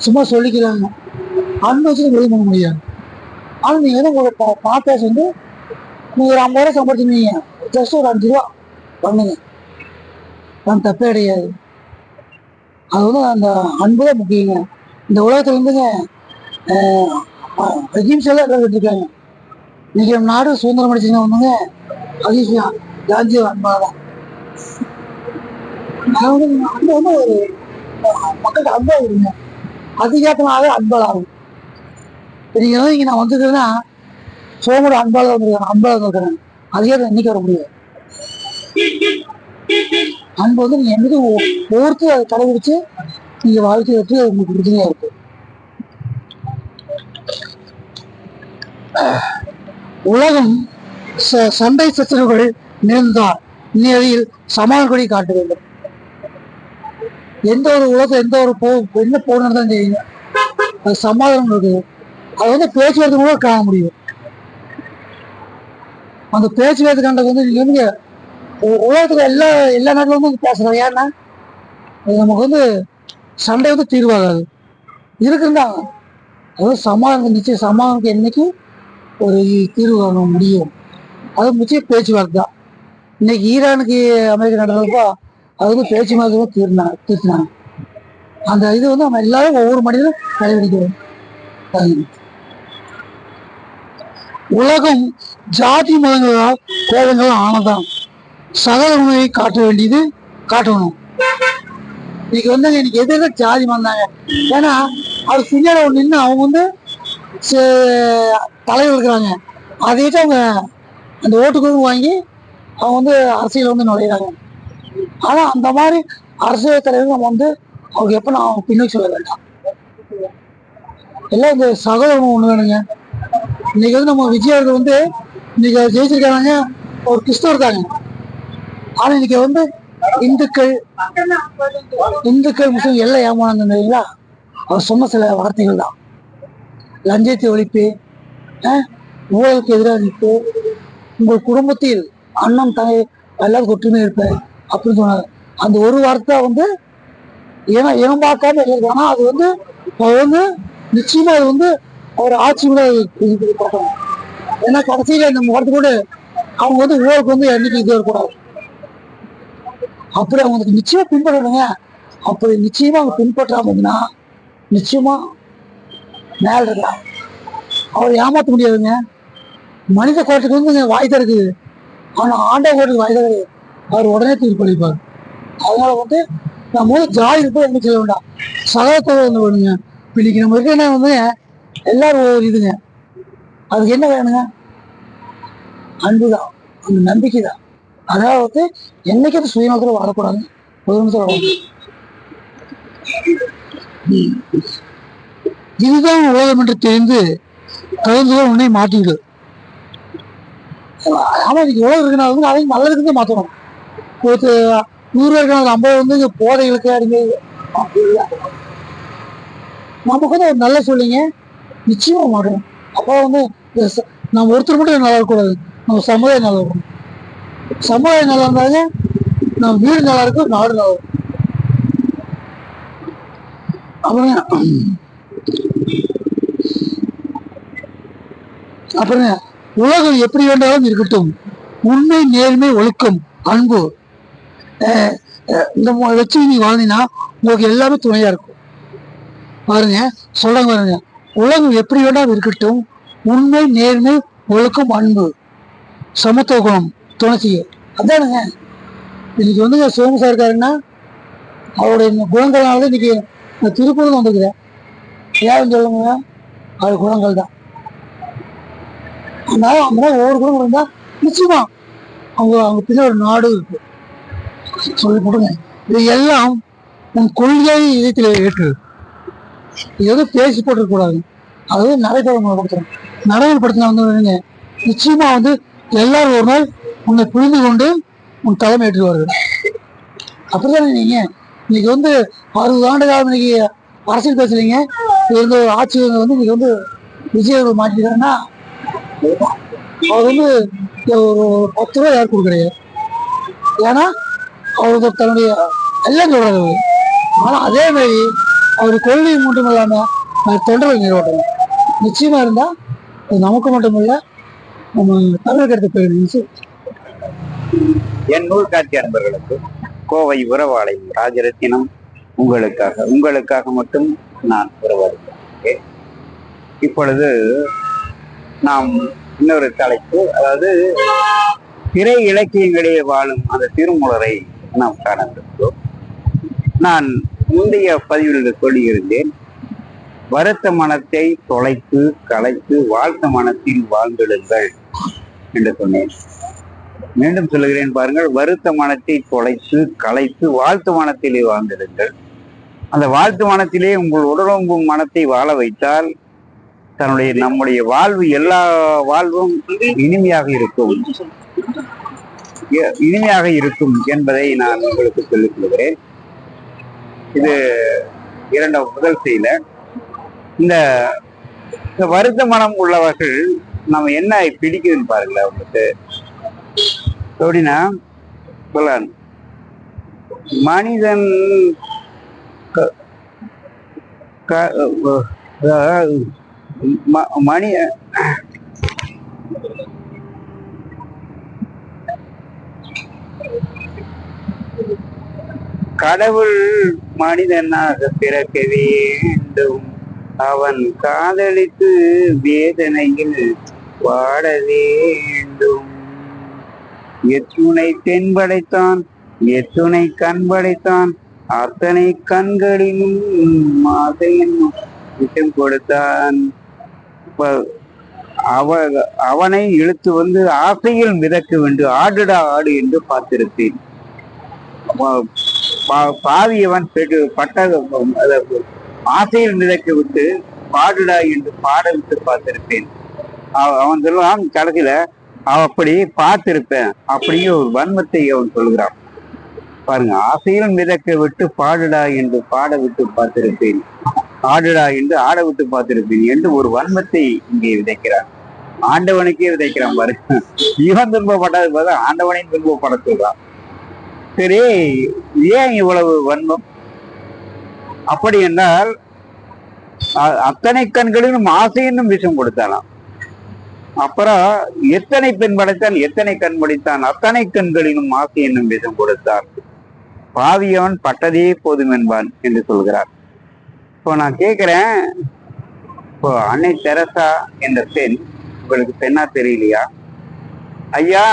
சும்மா சொல்லிக்கிறாங்க, அன்பு வச்சு வெளியே பண்ண முடியாது. ஆனா நீங்க வந்து உங்களோட பணத்தை வந்து நீங்க ஒரு 50 ரூபா சம்பாதிச்சிருந்தீங்க, ஜஸ்ட் ஒரு 5 ரூபா பண்ணுங்க, அது தப்பே கிடையாது. அது வந்து அந்த அன்பு தான் முக்கியங்க. இந்த உலகத்துல இருந்துங்க அகிம்சை எல்லாம் இருக்காங்க. இன்னைக்கு நம்ம நாடு சுதந்திரம் அடிச்சுங்க வந்துங்க அகிம்சா காந்தி அன்பாதான். அன்பு வந்து ஒரு மக்களுக்கு அன்பா இருங்க, அதிகாரத்தினாலே அன்பால் ஆகும். நீங்க வந்து இங்க நான் வந்துக்கிறேன்னா சோமோட அன்பால் வந்துருக்கேன், அன்பால் வந்துருக்கிறேன், அதிகாரத்தை என்னைக்கு வர முடியாது. அன்பு வந்து நீங்க என்னைக்கு ஒவ்வொருத்தரும் அதை கடைபிடிச்சு நீங்க வாழ்க்கை வச்சு உங்களுக்கு உறுதுணையா இருக்கு. உலகம் சண்டை சச்சரவுகள் நேர்ந்தால் நீதியில் சமாதானப்படி காட்ட வேண்டும். எந்த ஒரு உலகத்தை எந்த ஒரு என்ன போர் நடந்தாலும் செய்யுங்க, அது சமாதானம் இருக்குது. அது வந்து பேச்சுவார்த்தை கூட காண முடியும். அந்த பேச்சுவார்த்தை கண்டது வந்து நீங்க வந்து உலகத்துல எல்லா நாட்டிலும் வந்து பேசுறாங்க. ஏன்னா நமக்கு வந்து சண்டை வந்து தீர்வாகாது இருக்குந்தாங்க. அதாவது சமாதானம் நிச்சயம், சமாதானத்துக்கு என்னைக்கு ஒரு தீர்வு காண முடியும், அது முக்கியம் பேச்சுவார்த்தை தான். இன்னைக்கு ஈரானுக்கு அமெரிக்கா நடந்தப்போ அது வந்து பேச்சுவார்த்தை தீர்த்தினாங்க. அந்த இது வந்து நம்ம எல்லாரும் ஒவ்வொரு மனிதனும் கடைபிடிக்கிறோம். உலகம் ஜாதி மதங்களால் கோபங்கள் ஆனதான், சகல உணவை காட்ட வேண்டியது காட்டணும். இன்னைக்கு வந்து எனக்கு எதிர்க்க ஜாதி வந்தாங்க, ஏன்னா அது பின்னாடி ஒன்று நின்று அவங்க வந்து தலைவர் இருக்கிறாங்க, அதை வச்சு அவங்க அந்த ஓட்டுக்குழு வாங்கி அவங்க வந்து அரசியல் வந்து நுழையிறாங்க. ஆனா அந்த மாதிரி அரசியல் தலைவர் நம்ம வந்து அவங்க எப்ப நான் பின்னோக்கி சொல்ல வேண்டாம். எல்லாம் இந்த சகோதரம் ஒண்ணு வேணுங்க. இன்னைக்கு வந்து நம்ம விஜயர்கள் வந்து இன்னைக்கு ஜெயிச்சிருக்காங்க, ஒரு கிறிஸ்தவர் தாங்க. ஆனா இன்னைக்கு வந்து இந்துக்கள் முஸ்லிம் எல்லாம் ஏமாந்தாங்க இல்லைங்களா. அவர் சொன்ன சில வார்த்தைகள் தான், லஞ்சத்தை ஒழிப்பு, ஊழலுக்கு எதிராக நிற்பு, உங்கள் குடும்பத்தில் அண்ணன் தங்கை எல்லாரும் ஒற்றுமை இருப்பேன் அப்படின்னு சொன்னாங்க. அந்த ஒரு வார்த்தை வந்து ஏமாக்காம இருக்காங்க. அது வந்து அவர் வந்து நிச்சயமா அது வந்து அவர் ஆட்சி கூட பார்க்கணும். ஏன்னா கடைசியில நம்ம வார்த்தை கூட அவங்க வந்து ஊழலுக்கு வந்து என்னைக்கு இது வரக்கூடாது, அப்படி அவங்களுக்கு நிச்சயமா பின்பற்றணுங்க. அப்படி நிச்சயமா அவங்க பின்பற்றாமன்னா நிச்சயமா மேல இருக்கலாம். அவர் ஏமாற்ற முடியாதுங்க. மனித கோட்டத்துக்கு வந்து வாய் இருக்குது, ஆனா ஆண்டவ கோட்டத்துக்கு வாய் தருது, அவர் உடனே தீர்ப்பளிப்பார். அதனால வந்து நம்ம வந்து ஜாதி இருப்போம் என்ன செய்ய வேண்டாம், சகோதரத்தோடு வந்து வேணுங்க. இன்னைக்கு நம்ம இருக்க வந்து எல்லாரும் ஒரு இதுங்க, அதுக்கு என்ன வேணுங்க, அன்புதான், அந்த நம்பிக்கை தான். அதாவது வந்து என்னைக்கு அது சுயநலத்துல வாழக்கூடாது, பொதுநலத்துல வாழக்கூடாது. இதுதான் உலகம் என்று தெரிந்து தகுந்தவர்கள் உன்னை மாற்றிவிடு. ஆமா, இன்னைக்கு உலகம் இருக்குன்னா வந்து அதையும் நல்லதுக்கு தான் மாற்றணும். ஒரு 100 ரூபாய்க்கு 50 வந்து போதைகளுக்கு அடிமை. நமக்கு வந்து ஒரு நல்ல சொல்லிங்க நிச்சயமா மாற்றணும். அப்போ வந்து நம்ம ஒருத்தர் மட்டும் நல்லா இருக்கக்கூடாது, நம்ம சமுதாயம் நல்லா இருக்கணும். சமுதாயம் நல்லா இருந்தாங்க நம்ம வீடு நல்லா இருக்கும், நாடு நல்லா இருக்கும். அப்புறம் உலகம் எப்படி வேண்டாலும் இருக்கட்டும், உண்மை நேர்மை ஒழுக்கம் அன்பு இந்த வச்சு நீ வாழ்ந்தீங்கன்னா உங்களுக்கு எல்லாமே துணையா இருக்கும். பாருங்க சொல்றாங்க பாருங்க, உலகம் எப்படி வேண்டாலும் இருக்கட்டும், உண்மை நேர்மை ஒழுக்கம் அன்பு சமத்துவ குணம் துணை செய்ய. அதானுங்க இன்னைக்கு வந்து சிவமுசா இருக்காருன்னா அவருடைய குணங்கள்னால இன்னைக்கு திருப்பூர் வந்துருக்குறேன். ஏன் சொல்லுங்க, அது குணங்கள் தான். அதனால அந்த மாதிரி ஒவ்வொரு குணம் இருந்தா நிச்சயமா அவங்க பின்ன ஒரு நாடு இருக்கு. சொல்லி போடுங்க, இது எல்லாம் உன் கொள்கை இதயத்தில் ஏற்று இது வந்து பேசி போட்டுருக்கூடாது, அது வந்து நடைமுறைப்படுத்தணும். நடைமுறைப்படுத்தினா வந்து நிச்சயமா வந்து எல்லாரும் ஒரு நாள் உன்னை புரிந்து கொண்டு உன் தலைமை ஏற்றுவார்கள். அப்படித்தானே நீங்க இன்னைக்கு வந்து 60 ஆண்டு காலம் இன்னைக்கு அரசியல் பேசுறீங்க, இருந்த ஒரு ஆட்சி வந்து இன்னைக்கு வந்து விஜய் அவர்கள் மாற்றிக்கிறாங்கன்னா அவர் வந்து ஒரு 10 ரூபாய் யார் கொடுக்குறாரு? ஏன்னா அவருக்கு தன்னுடைய எல்லாம் சொல்றாரு அவரு. ஆனா அதே மாதிரி அவர் கொள்கை மட்டும் இல்லாம தொண்டர்கள் நிறுவனம் நிச்சயமா இருந்தா அது நமக்கு மட்டுமில்ல, நம்ம தமிழகத்தை போயிடும். என் நூல் காட்சி அன்பர்களுக்கு கோவை உறவாளையம் ராஜரத்தினம் உங்களுக்காக மட்டும் நான் உறவாடுகிறேன். இப்பொழுது நாம் இன்னொரு தலைப்பு, அதாவது திரை இலக்கியங்களிலே வாழும் அந்த திருமூலரை நாம் காணவிருக்கிறோம். நான் முந்தைய பதிவில் சொல்லியிருந்தேன், வருத்த மனத்தை தொலைத்து கலைத்து வாழ்த்த மனத்தில் வாழ்ந்திடுங்கள் என்று சொன்னேன். மீண்டும் சொல்லுகிறேன் பாருங்கள், வருத்த மனத்தை தொலைத்து கலைத்து வாழ்த்து மனத்திலே வாழ்ந்திடுங்கள். அந்த வாழ்த்து மனத்திலே உங்கள் உடலொங்கும் மனத்தை வாழ வைத்தால் நம்முடைய வாழ்வு எல்லா வாழ்வும் இனிமையாக இருக்கும் என்பதை நான் உங்களுக்கு சொல்லிக் கொள்கிறேன். இது முதல் செய்யல. இந்த வருத்த மனம் உள்ளவர்கள் நம்ம என்ன பிடிக்குதுன்னு பாருங்களேன். அவங்களுக்கு எப்படின்னா, மனிதன் கடவுள் மனிதனாக பிறக்க வேண்டும், அவன் காதலித்து வேதனையில் வாட வேண்டும். எத்துணை பெண் படைத்தான், எத்துணை கண் படைத்தான், அத்தனை கண்களிலும் மாதையின் விஷம் கொடுத்தான். அவனை இழுத்து வந்து ஆசையில் மிதக்க வேண்டும், ஆடுடா ஆடு என்று பார்த்திருப்பேன். பாவியவன் ஆசையில் மிதக்க விட்டு பாடுடா என்று பாட விட்டு பார்த்திருப்பேன். அவன் சொல்லுவான் கடைசியில அப்படி பார்த்திருப்பேன் அப்படிங்கிற ஒரு வன்மத்தை அவன் சொல்கிறான் பாருங்க. ஆசையில் மிதக்க விட்டு பாடுடா என்று பாட விட்டு பார்த்திருப்பேன், ஆடுடா என்று ஆட விட்டு பார்த்திருப்பேன் என்று ஒரு வன்மத்தை இங்கே விதைக்கிறான். ஆண்டவனுக்கே விதைக்கிறான் பாருங்க. இவன் துன்பப்பட்டது பார்த்தா ஆண்டவனையும் துன்பப்பட சொல்றான். சரி, ஏன் இவ்வளவு வன்மம்? அப்படி என்றால் அத்தனை கண்களிலும் ஆசை என்னும் விஷம் கொடுத்தானாம். அப்புறம் எத்தனை பெண் படைத்தான், எத்தனை கண் படைத்தான், அத்தனை கண்களிலும் ஆசை என்னும் விஷம் கொடுத்தான். பாவியவன் பட்டதே போதும் என்பான் என்று சொல்கிறார். இப்போ நான் கேட்கிறேன், இப்போ அன்னை தெரசா என்ற பெண் உங்களுக்கு பெண்ணா தெரியலையா? ஐயா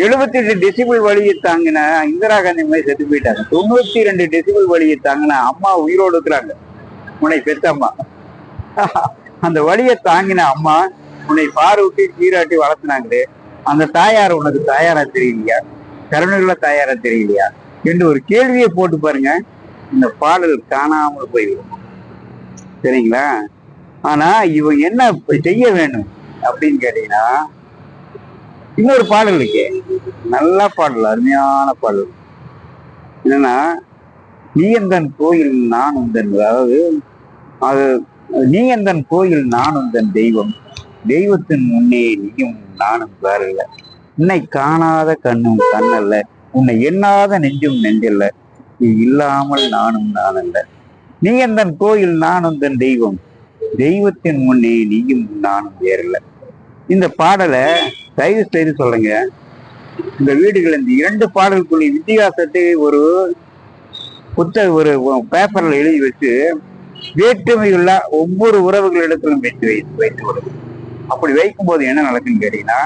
78 டெசிபிள் வழியை தாங்கின இந்திரா காந்தி மாதிரி செத்து போயிட்டாங்க. 92 டெசிபிள் வழியை தாங்கின அம்மா உயிரோடு இருக்கிறாங்க. உன்னை பெற்ற அம்மா, அந்த வழியை தாங்கின அம்மா உன்னை பாரூட்டி சீராட்டி வளர்த்துனாங்களே, அந்த தாயார் உனக்கு தாயாரா தெரியலையா? கருணையுள்ள தாயாரா தெரியலையா என்று ஒரு கேள்வியை போட்டு பாருங்க. இந்த பாடல் காணாமல் போய்விடும். சரிங்களா? ஆனா இவன் என்ன செய்ய வேணும் அப்படின்னு கேட்டீங்கன்னா, இன்னொரு பாடல் இருக்கே, நல்ல பாடல், அருமையான பாடல். என்னன்னா, நீ எந்தன் கோயில் நான் உந்தன், அதாவது அது நீ எந்தன் கோயில் நான் உந்தன் தெய்வம், தெய்வத்தின் முன்னே நீயும் நானும் வேறல்ல, உன்னை காணாத கண்ணும் கண்ணல்ல, உன்னை எண்ணாத நெஞ்சும் நெஞ்சல்ல, நீ இல்லாமல் நானும் நான் அல்ல, நீ எந்தன் கோயில் நான் உந்தன் தெய்வம், தெய்வத்தின் முன்னே நீயும் நானும் வேறல்ல. இந்த பாடலை தயவு செய்து சொல்லுங்க. இந்த வீடுகள் இந்த 2 பாடலுக்குள்ள வித்தியாசத்தை ஒரு ஒரு பேப்பர்ல எழுதி வச்சு வேற்றுமையுள்ள ஒவ்வொரு உறவுகளிடத்திலும் வைத்து விடுது. அப்படி வைக்கும் போது என்ன நடக்குன்னு கேட்டீங்கன்னா,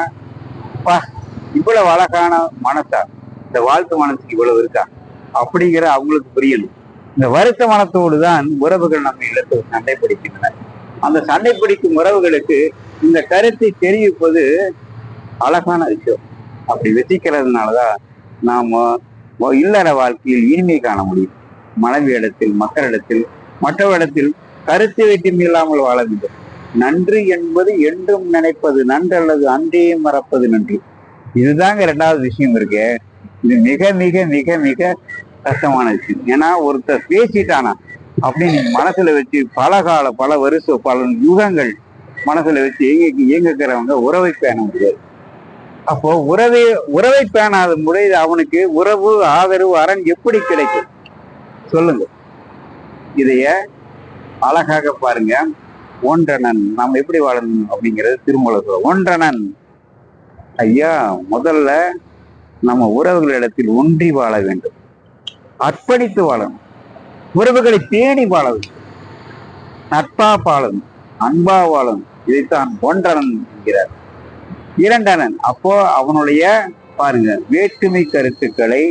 இவ்வளவு அழகான மனசா, இந்த வாழ்த்து மனசுக்கு இவ்வளவு இருக்கா அப்படிங்கிற அவங்களுக்கு புரியணும். இந்த வருத்த மனத்தோடு தான் உறவுகள் நம்ம இடத்துல சண்டை பிடிக்கின்றன. அந்த சண்டை பிடிக்கும் உறவுகளுக்கு இந்த கருத்தை தெரிவிப்பது அழகான விஷயம். அப்படி வசிக்கிறதுனாலதான் நாம இல்லற வாழ்க்கையில் இனிமை காண முடியும். மனைவி இடத்தில், மக்களிடத்தில் மற்றவரிடத்தில் கருத்து வேற்றுமை இல்லாமல் வாழ வேண்டும். நன்று என்பது என்றும் நினைப்பது நன்று அல்லது அன்றே மறப்பது நன்று. இதுதாங்க இரண்டாவது விஷயம் இருக்கு. இது மிக மிக மிக மிக கஷ்டமான விஷயம். ஏன்னா ஒருத்தர் பேசிட்டானா அப்படின்னு மனசுல வச்சு பல வருஷம் பல யுகங்கள் மனசுல வச்சு இயங்குகிறவங்க உறவை பேண முடியாது. அப்போ உறவை பேணாத முறையில் அவனுக்கு உறவு ஆதரவு அரண் எப்படி கிடைக்கும் சொல்லுங்க. இதைய அழகாக பாருங்க. ஒன்றனன் நாம் எப்படி வாழணும் அப்படிங்கிறது திருமூலர் சொல்ல. ஒன்றனன் ஐயா, முதல்ல நம்ம உறவுகளிடத்தில் ஒன்றி வாழ வேண்டும், அர்ப்பணித்து வாழணும், உறவுகளை பேணி வாழ வேண்டும், நட்பா வாழணும், அன்பா வாழணும். இதைத்தான் ஒன்றனன் என்கிறார். இரண்டனன் அப்போ அவனுடைய பாருங்க வேற்றுமை கருத்துக்களை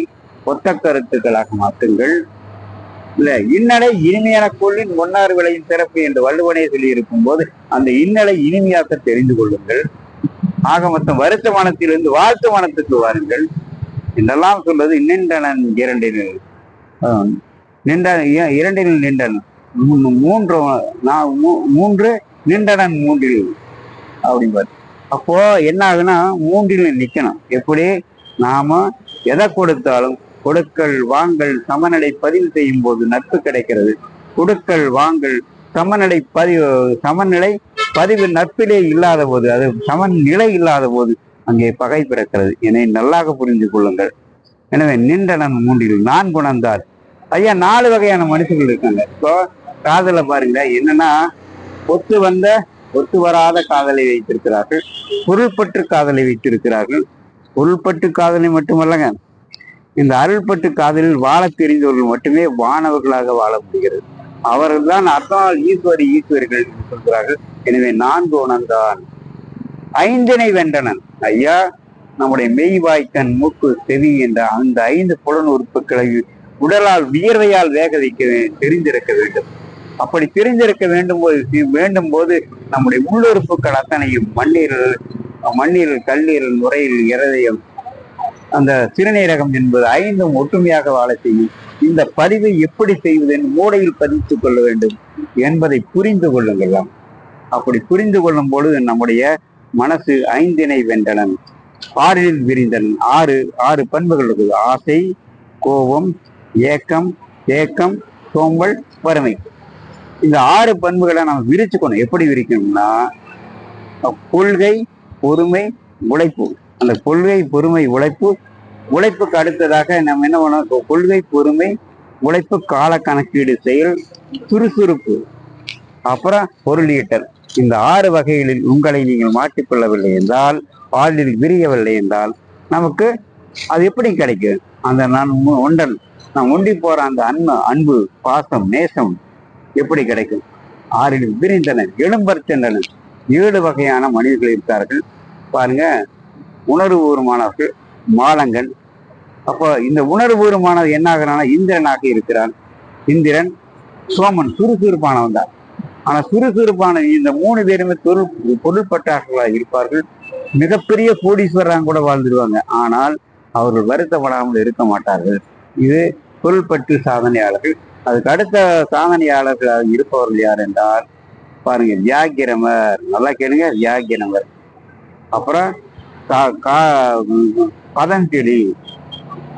ஒத்த கருத்துக்களாக மாற்றுங்கள். இல்ல இன்னலை இனிமையான கொள்ளின் ஒன்னார் விளையும் சிறப்பு என்று வள்ளுவனே சொல்லி இருக்கும் போது அந்த இன்னலை இனிமையாக்க தெரிந்து கொள்ளுங்கள். ஆக மொத்தம் வருத்த மனத்திலிருந்து வாழ்த்து மனத்துக்கு வாருங்கள் என்றெல்லாம் சொல்றது. நின்றனன் இரண்டினில் இரண்டினில் நின்றன் மூன்று நின்றனன் மூன்றில் அப்படிம்பாரு. அப்போ என்ன ஆகுனா மூன்றில் நிக்கணும். எப்படி நாம எதை கொடுத்தாலும் கொடுக்கல் வாங்கல் சமநிலை பதிவு செய்யும் போது நட்பு கிடைக்கிறது. கொடுக்கல் வாங்கல் சமநிலை பதிவு நட்பிலே இல்லாத போது, அது சமநிலை இல்லாத போது அங்கே பகை பிறக்கிறது. என்னை நல்லாக புரிந்து கொள்ளுங்கள். எனவே நின்றனன் மூன்றில் நான் குணந்தார். ஐயா 4 வகையான மனுஷர்கள் இருக்காங்க. இப்போ காதல பாருங்க, என்னன்னா ஒத்து வராத காதலை வைத்திருக்கிறார்கள், பொருள்பற்று காதலை வைத்திருக்கிறார்கள். பொருள்பட்டு காதலை மட்டுமல்லங்க, இந்த அருள்பட்டு காதலில் வாழ தெரிந்தவர்கள் மட்டுமே வானவர்களாக வாழ முடிகிறது. அவர்கள் தான் அர்த்தனால் ஈஸ்வரிகள் என்று சொல்கிறார்கள். எனவே 4 உணர்ந்தான். 5 வென்றனன். ஐயா, நம்முடைய மெய் வாய்க்கண் மூக்கு செவி என்ற அந்த 5 புலன் உறுப்புகளை உடலால் வியர்வையால் வேக வைக்க தெரிந்திருக்க வேண்டும். அப்படி தெரிந்திருக்க வேண்டும் போது நம்முடைய உள்ளுறுப்புகள் அத்தனையும் மண்ணீரல் கல்லீரல் நுரையில் இருதயம் அந்த சிறுநீரகம் என்பது 5 ஒற்றுமையாக வாழ செய்யும். இந்த பதிவை எப்படி செய்வது என்று மூளையில் பதித்துக் கொள்ள வேண்டும் என்பதை புரிந்து கொள்ளுங்களாம். அப்படி புரிந்து கொள்ளும் பொழுது நம்முடைய மனசு 5 வென்றனன், 6 விரிந்தனன். 6 பண்புகள் இருக்குது. ஆசை, கோபம், ஏக்கம், தேக்கம், சோம்பல், வறுமை. இந்த 6 பண்புகளை நம்ம விரிச்சுக்கணும். எப்படி விரிக்கணும்னா கொள்கை, பொறுமை, உழைப்பு. அந்த கொள்கை, பொறுமை, உழைப்புக்கு அடுத்ததாக நம்ம என்ன பண்ணணும்? கொள்கை, பொறுமை, உழைப்பு, கால கணக்கீடு, செயல், சுறுசுறுப்பு, அப்புறம் பொருளீட்டல். இந்த 6 வகைகளில் உங்களை நீங்கள் மாற்றிக்கொள்ளவில்லை என்றால், பாலில் விரியவில்லை என்றால் நமக்கு அது எப்படி கிடைக்கும்? அந்த நான் ஒண்டி போற அந்த அன்பு, பாசம், நேசம் எப்படி கிடைக்கும்? 6 விரிந்தனர், எழும்பர் சென்றனர். 7 வகையான மனிதர்கள் இருக்கார்கள் பாருங்க. உணர்வுபூர்வமானவர்கள் மாலங்கன். அப்போ இந்த உணர்வுபூர்வமானது என்ன ஆகிறான்னா இந்திரனாக இருக்கிறான். இந்திரன், சோமன் சுறுசுறுப்பானவன் தான். ஆனா சுறுசுறுப்பான இந்த 3 பேருமே பொருள்பட்டார்களாக இருப்பார்கள். மிகப்பெரிய கோடீஸ்வரராக கூட வாழ்ந்துருவாங்க. ஆனால் அவர்கள் வருத்தப்படாமல் இருக்க மாட்டார்கள். இது பொருள்பட்டு சாதனையாளர்கள். அதுக்கு அடுத்த சாதனையாளர்களாக இருப்பவர்கள் யார் என்றால் பாருங்க, வியாக்கிரமர். நல்லா கேளுங்க, வியாக்கிரமர். அப்புறம் பதஞ்சலி.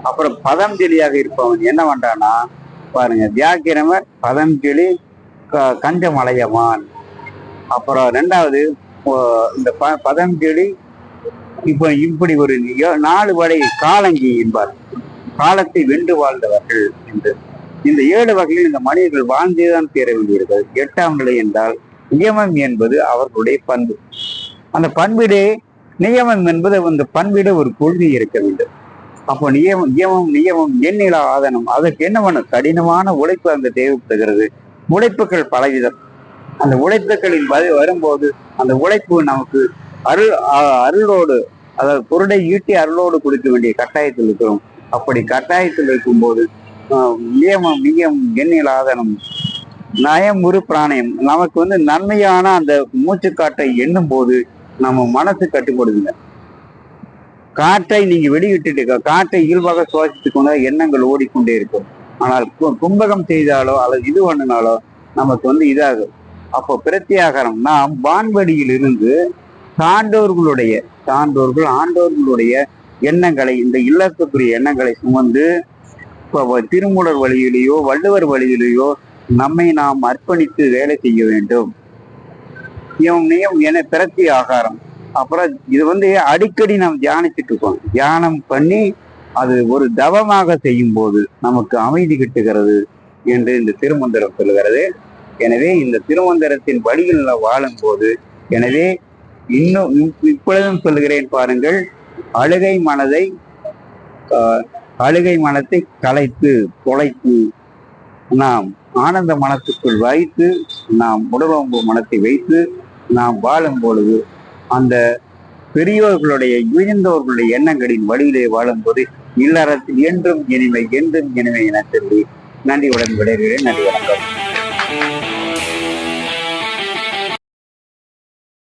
அப்புறம் பதஞ்சலியாக இருப்பவன் என்ன பண்றான்னா பாருங்க, வியாக்கிரமர், பதஞ்சலி, கஞ்சமலையமான். அப்புறம் 2வது இந்த பதஞ்சலி இப்படி ஒரு 4 வகை காலங்கி என்பார். காலத்தை வென்று வாழ்ந்தவர்கள் என்று. இந்த 7 வகையில் இந்த மனிதர்கள் வாழ்ந்தேதான் தேர வேண்டியிருக்கிறது. 8ஆம் நிலை என்றால் நியமம் என்பது அவர்களுடைய பண்பு. அந்த பண்பிலே நியமம் என்பது அந்த பண்பிட ஒரு கொள்கை இருக்க வேண்டும். அப்போ நியமம் எண்ணிலா ஆதனம். அதற்கு என்ன பண்ணும்? கடினமான உழைப்பு அங்கு தேவைப்படுகிறது. உழைப்புகள் பலவிதம். அந்த உழைப்புகளின் வரும்போது அந்த உழைப்பு நமக்கு அருளோடு, அதாவது பொருளை ஈட்டி அருளோடு கொடுக்க வேண்டிய கட்டாயத்தில் இருக்கிறோம். அப்படி கட்டாயத்தில் இருக்கும்போது நியமம் எண்ணில் ஆதனம், நயம் ஒரு பிராணயம். நமக்கு நன்மையான அந்த மூச்சுக்காட்டை எண்ணும் போது நம்ம மனசு கட்டுப்படுதுங்க. காற்றை நீங்க வெளியிட்டு காற்றை இயல்பாக சுவாசித்துக் கொண்டு எண்ணங்கள் ஓடிக்கொண்டே இருக்கும். ஆனால் கும்பகம் செய்தாலோ அல்லது இது பண்ணினாலோ நமக்கு வந்து இதாகும். அப்போ பிரத்யாகாரம் நாம் வான்வழியில் இருந்து சான்றோர்கள் ஆண்டோர்களுடைய எண்ணங்களை, இந்த இல்லத்துக்குரிய எண்ணங்களை சுமந்து இப்போ திருமூலர் வழியிலேயோ வள்ளுவர் வழியிலேயோ நம்மை நாம் அர்ப்பணித்து வேலை செய்ய வேண்டும். என பிரத்தி ஆகாரம். அப்புறம் இது வந்து அடிக்கடி நாம் தியானிச்சுட்டு இருக்கோம். தியானம் பண்ணி அது ஒரு தவமாக செய்யும் போது நமக்கு அமைதி கிட்டுகிறது என்று இந்த திருமந்திரம் சொல்லுகிறது. எனவே இந்த திருமந்திரத்தின் வழியில் வாழும் போது, எனவே இன்னும் இப்பொழுதும் சொல்லுகிறேன் பாருங்கள், அழுகை மனத்தை கலைத்து தொலைத்து நாம் ஆனந்த மனத்துக்குள் வைத்து, நாம் உடலோம்பு மனத்தை வைத்து நாம் வாழும் பொழுது, அந்த பெரியோர்களுடைய உயர்ந்தவர்களுடைய எண்ணங்களின் வழியிலே வாழும்போது இல்லறத்தில் என்றும் இனிமை என சொல்லி நன்றியுடன் விடைகிறேன். நன்றி, வணக்கம்.